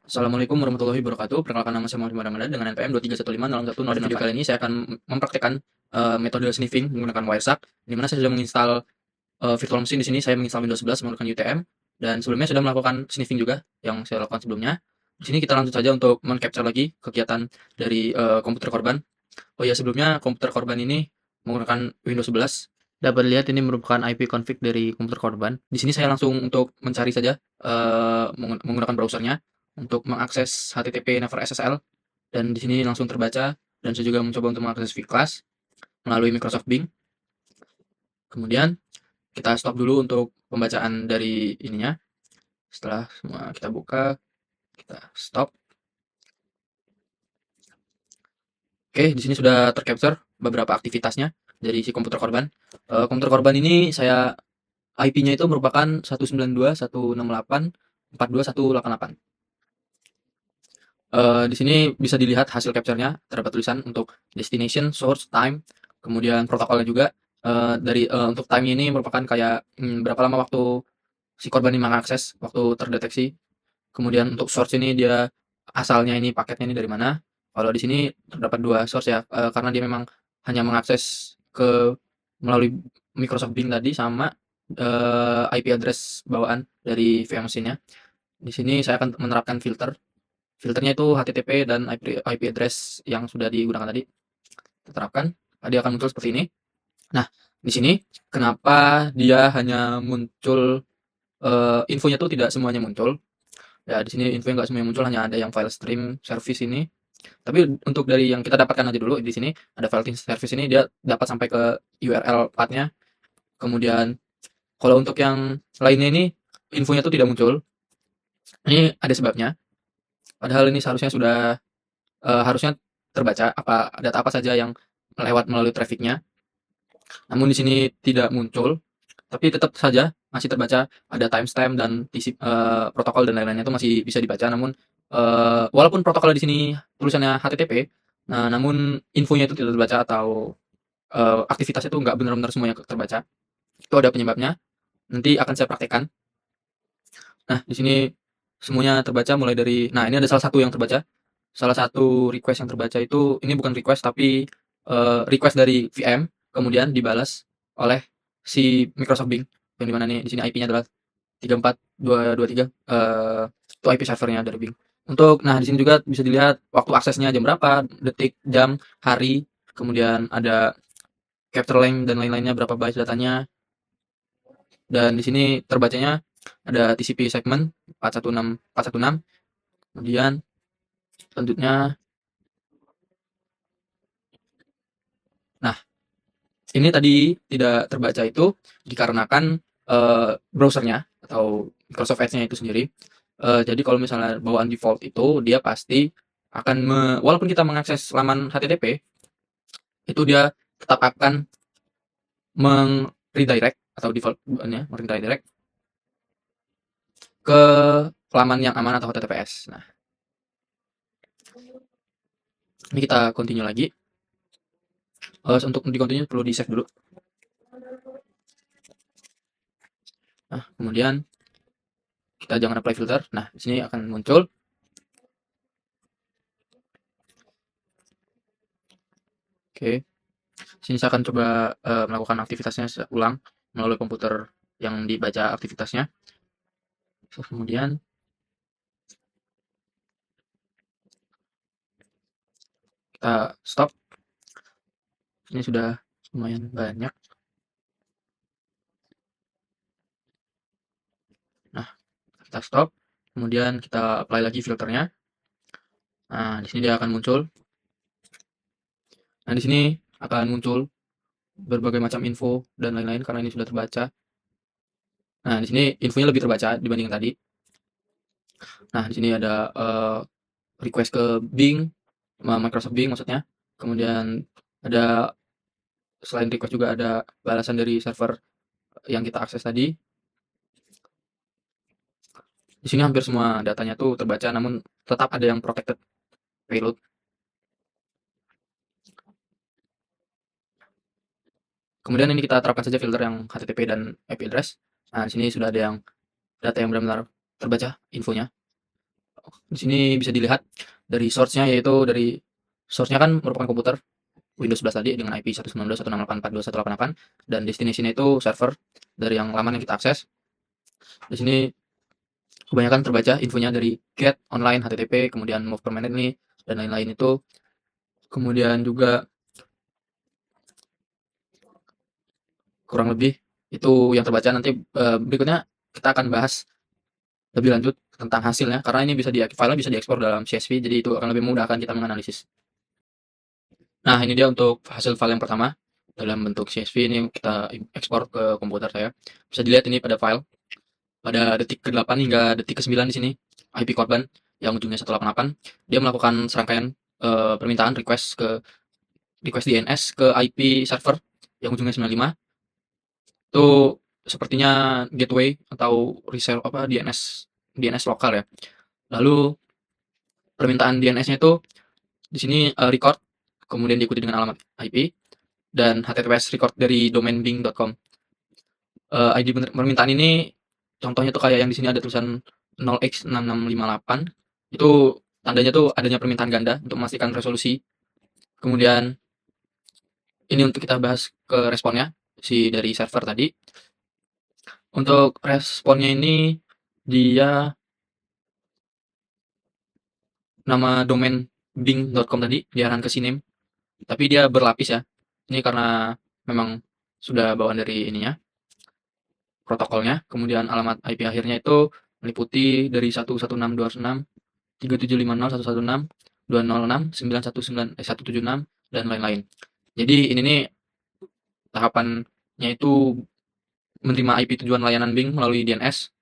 Assalamualaikum warahmatullahi wabarakatuh. Perkenalkan nama saya Muhammad Ramadan dengan NPM 2315601. Pada video kali ini saya akan mempraktikkan metode sniffing menggunakan Wireshark, di mana saya sudah menginstal virtual machine. Di sini saya menginstal Windows 11 menggunakan UTM, dan sebelumnya sudah melakukan sniffing juga yang saya lakukan sebelumnya. Di sini kita langsung saja untuk men-capture lagi kegiatan dari komputer korban. Oh ya, sebelumnya komputer korban ini menggunakan Windows 11. Dapat dilihat ini merupakan IP config dari komputer korban. Di sini saya langsung untuk mencari saja menggunakan browsernya untuk mengakses HTTP Never SSL, dan di sini langsung terbaca, dan saya juga mencoba untuk mengakses vClass melalui Microsoft Bing. Kemudian kita stop dulu untuk pembacaan dari ininya. Setelah semua kita buka, kita stop. Oke, di sini sudah tercapture beberapa aktivitasnya dari si komputer korban. Komputer korban ini saya IP-nya itu merupakan 192.168.42.188. Di sini bisa dilihat hasil capture-nya, terdapat tulisan untuk destination, source, time, kemudian protokolnya juga. Untuk time ini merupakan kayak berapa lama waktu si korban ini mengakses waktu terdeteksi. Kemudian untuk source ini dia asalnya ini paketnya ini dari mana. Kalau di sini terdapat dua source ya, karena dia memang hanya mengakses melalui Microsoft Bing tadi sama IP address bawaan dari VM mesinnya. Di sini saya akan menerapkan filter. Filternya itu HTTP dan IP address yang sudah digunakan tadi. Kita terapkan, dia akan muncul seperti ini. Nah, di sini kenapa dia hanya muncul infonya tuh tidak semuanya muncul. Ya, di sini info nggak semuanya muncul, hanya ada yang file stream service ini. Tapi untuk dari yang kita dapatkan aja dulu, di sini ada file stream service ini, dia dapat sampai ke URL pathnya. Kemudian kalau untuk yang lainnya ini infonya tuh tidak muncul. Ini ada sebabnya. Padahal ini seharusnya harusnya terbaca data apa saja yang lewat melalui trafficnya. Namun di sini tidak muncul, tapi tetap saja masih terbaca ada timestamp dan protokol dan lain-lainnya itu masih bisa dibaca. Namun walaupun protokolnya di sini tulisannya HTTP, nah namun infonya itu tidak terbaca, atau aktivitasnya itu nggak benar-benar semuanya terbaca. Itu ada penyebabnya. Nanti akan saya praktekkan. Nah, di sini semuanya terbaca mulai dari, nah ini ada salah satu yang terbaca. Salah satu request yang terbaca itu, ini bukan request tapi request dari VM, kemudian dibalas oleh si Microsoft Bing, yang dimana nih di sini IP-nya adalah 34223, itu IP servernya dari Bing. Nah di sini juga bisa dilihat waktu aksesnya jam berapa, detik, jam, hari, kemudian ada capture length dan lain-lainnya, berapa byte datanya, dan di sini terbacanya ada TCP segment 416 kemudian selanjutnya. Nah, ini tadi tidak terbaca itu dikarenakan browsernya atau Microsoft Edge-nya itu sendiri. Jadi kalau misalnya bawaan default itu dia pasti akan walaupun kita mengakses laman HTTP, itu dia tetap akan redirect, atau default bawaannya redirect ke laman yang aman atau HTTPS. Nah, ini kita continue lagi. Untuk di continue perlu di save dulu. Nah, kemudian kita jangan apply filter. Nah, di sini akan muncul. Oke. Sini saya akan coba melakukan aktivitasnya ulang melalui komputer yang dibaca aktivitasnya. Kemudian kita stop. Ini sudah lumayan banyak. Nah, kita stop. Kemudian kita apply lagi filternya. Nah, di sini dia akan muncul. Nah, di sini akan muncul berbagai macam info dan lain-lain karena ini sudah terbaca. Nah, di sini infonya lebih terbaca dibanding tadi. Nah, di sini ada request ke Bing, Microsoft Bing maksudnya. Kemudian ada, selain request juga ada balasan dari server yang kita akses tadi. Di sini hampir semua datanya tuh terbaca, namun tetap ada yang protected payload. Kemudian ini kita terapkan saja filter yang HTTP dan IP address. Nah, di sini sudah ada yang data yang benar-benar terbaca infonya. di sini bisa dilihat dari source-nya, yaitu dari source-nya kan merupakan komputer Windows 11 tadi dengan IP 192.168.42188 dan destination-nya itu server dari yang laman yang kita akses. Di sini kebanyakan terbaca infonya dari get, online, HTTP, kemudian move permanently, dan lain-lain itu. Kemudian juga kurang lebih itu yang terbaca. Nanti berikutnya kita akan bahas lebih lanjut tentang hasilnya, karena ini filenya bisa diekspor dalam CSV, jadi itu akan lebih memudahkan kita menganalisis. Nah, ini dia untuk hasil file yang pertama dalam bentuk CSV. Ini kita ekspor ke komputer saya. Bisa dilihat ini pada file pada detik ke-8 hingga detik ke-9 di sini IP korban yang ujungnya 188 dia melakukan serangkaian permintaan request DNS ke IP server yang ujungnya 95. Itu sepertinya gateway atau resell DNS lokal ya. Lalu permintaan DNS-nya itu di sini record, kemudian diikuti dengan alamat IP dan HTTPS record dari domain bing.com. ID permintaan ini contohnya tuh kayak yang di sini ada tulisan 0x6658. Itu tandanya tuh adanya permintaan ganda untuk memastikan resolusi. Kemudian ini untuk kita bahas ke responnya si dari server tadi. Untuk responnya ini dia nama domain bing.com tadi diarahkan ke CNAME, tapi dia berlapis ya. Ini karena memang sudah bawaan dari ininya, protokolnya. Kemudian alamat IP akhirnya itu meliputi dari 11626 3750 116 206 919 176 dan lain-lain. Jadi ini nih tahapannya itu menerima IP tujuan layanan Bing melalui DNS.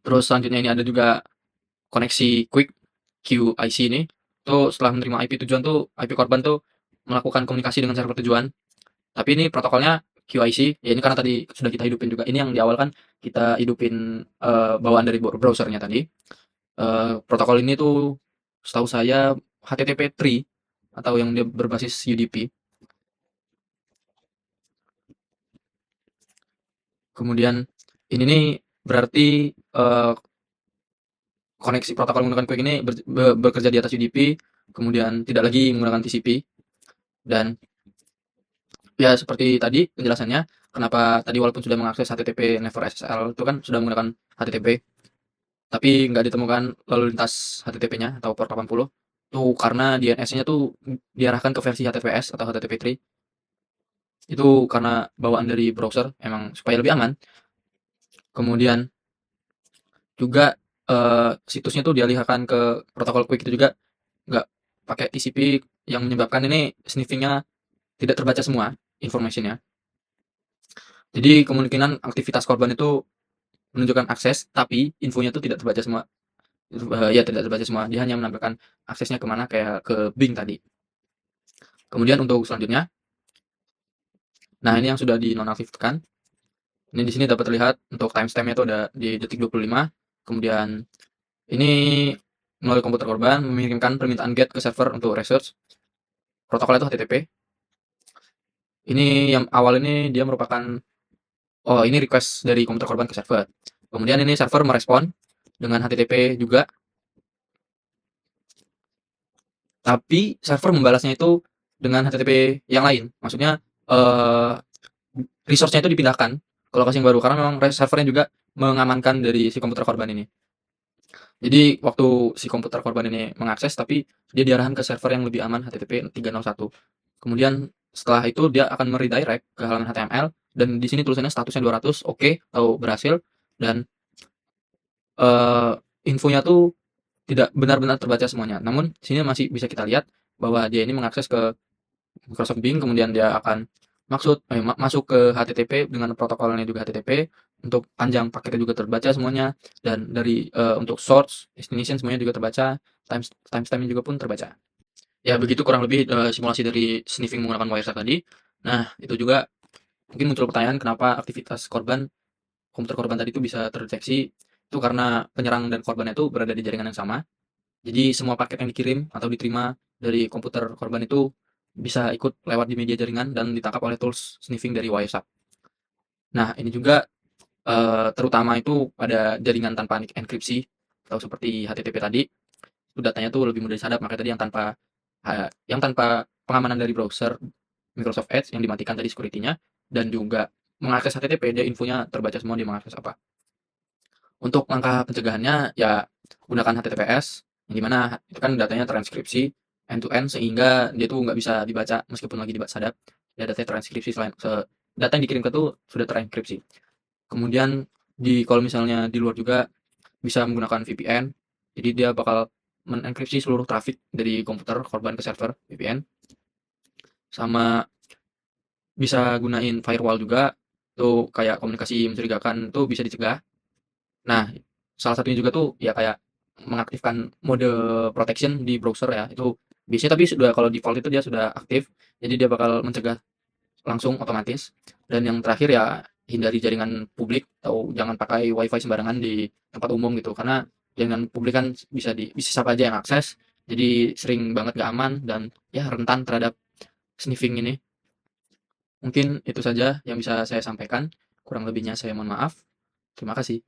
Terus selanjutnya ini ada juga koneksi quick QIC ini. Tuh setelah menerima IP tujuan tuh IP korban tuh melakukan komunikasi dengan server tujuan. Tapi ini protokolnya QIC. Ya ini karena tadi sudah kita hidupin juga. Ini yang di awal kan kita hidupin bawaan dari browsernya tadi. Protokol ini tuh setahu saya HTTP3 atau yang dia berbasis UDP. Kemudian ini nih berarti koneksi protokol menggunakan QUIC ini bekerja di atas UDP, kemudian tidak lagi menggunakan TCP. Dan ya seperti tadi penjelasannya, kenapa tadi walaupun sudah mengakses HTTP Never SSL itu kan sudah menggunakan HTTP, tapi nggak ditemukan lalu lintas HTTP-nya atau port 80. Tuh karena DNS-nya tuh diarahkan ke versi HTTPS atau HTTP3. Itu karena bawaan dari browser emang supaya lebih aman. Kemudian juga situsnya tuh dialihkan ke protokol QUIC itu juga nggak pakai TCP yang menyebabkan ini sniffing-nya tidak terbaca semua information-nya. Jadi kemungkinan aktivitas korban itu menunjukkan akses, tapi infonya itu tidak terbaca semua. Ya tidak terbaca semua. Dia hanya menampilkan aksesnya kemana kayak ke Bing tadi. Kemudian untuk selanjutnya, nah ini yang sudah dinonaktifkan. Ini di sini dapat terlihat untuk timestamp-nya itu ada di detik 25. Kemudian ini melalui komputer korban mengirimkan permintaan GET ke server untuk research. Protokol itu HTTP. Ini yang awal ini dia merupakan ini request dari komputer korban ke server. Kemudian ini server merespon dengan HTTP juga. Tapi server membalasnya itu dengan HTTP yang lain. Maksudnya resource-nya itu dipindahkan ke lokasi yang baru karena memang servernya juga mengamankan dari si komputer korban ini. Jadi waktu si komputer korban ini mengakses, tapi dia diarahkan ke server yang lebih aman HTTP 301. Kemudian setelah itu dia akan meredirect ke halaman HTML dan di sini tulisannya statusnya 200 oke atau berhasil, dan infonya tuh tidak benar-benar terbaca semuanya. Namun sini masih bisa kita lihat bahwa dia ini mengakses ke Microsoft Bing, kemudian dia akan masuk ke HTTP dengan protokolnya juga HTTP. Untuk panjang paketnya juga terbaca semuanya, dan dari untuk source, destination semuanya juga terbaca, timestamp-nya juga pun terbaca. Ya begitu kurang lebih simulasi dari sniffing menggunakan Wireshark tadi. Nah, itu juga mungkin muncul pertanyaan kenapa aktivitas komputer korban tadi itu bisa terdeteksi. Itu karena penyerang dan korbannya itu berada di jaringan yang sama. Jadi semua paket yang dikirim atau diterima dari komputer korban itu bisa ikut lewat di media jaringan dan ditangkap oleh tools sniffing dari Wireshark. Nah, ini juga terutama itu pada jaringan tanpa enkripsi, atau seperti HTTP tadi, itu datanya tuh lebih mudah disadap. Makanya tadi yang tanpa pengamanan dari browser Microsoft Edge yang dimatikan tadi security-nya, dan juga mengakses HTTP, dia infonya terbaca semua dia mengakses apa. Untuk langkah pencegahannya ya gunakan HTTPS, yang dimana itu kan datanya transkripsi end to end sehingga dia tuh nggak bisa dibaca meskipun lagi sadap, ya datanya transkripsi data yang dikirimkan tuh sudah terenkripsi. Kemudian kalau misalnya di luar juga bisa menggunakan VPN, jadi dia bakal menenkripsi seluruh traffic dari komputer korban ke server VPN, sama bisa gunain firewall juga, tuh kayak komunikasi mencurigakan tuh bisa dicegah. Nah, salah satunya juga tuh ya kayak mengaktifkan mode protection di browser ya, itu biasanya tapi sudah kalau default itu dia sudah aktif, jadi dia bakal mencegah langsung otomatis. Dan yang terakhir ya hindari jaringan publik atau jangan pakai WiFi sembarangan di tempat umum gitu, karena jaringan publik kan bisa siapa aja yang akses, jadi sering banget gak aman dan ya rentan terhadap sniffing ini. Mungkin itu saja yang bisa saya sampaikan, kurang lebihnya saya mohon maaf. Terima kasih.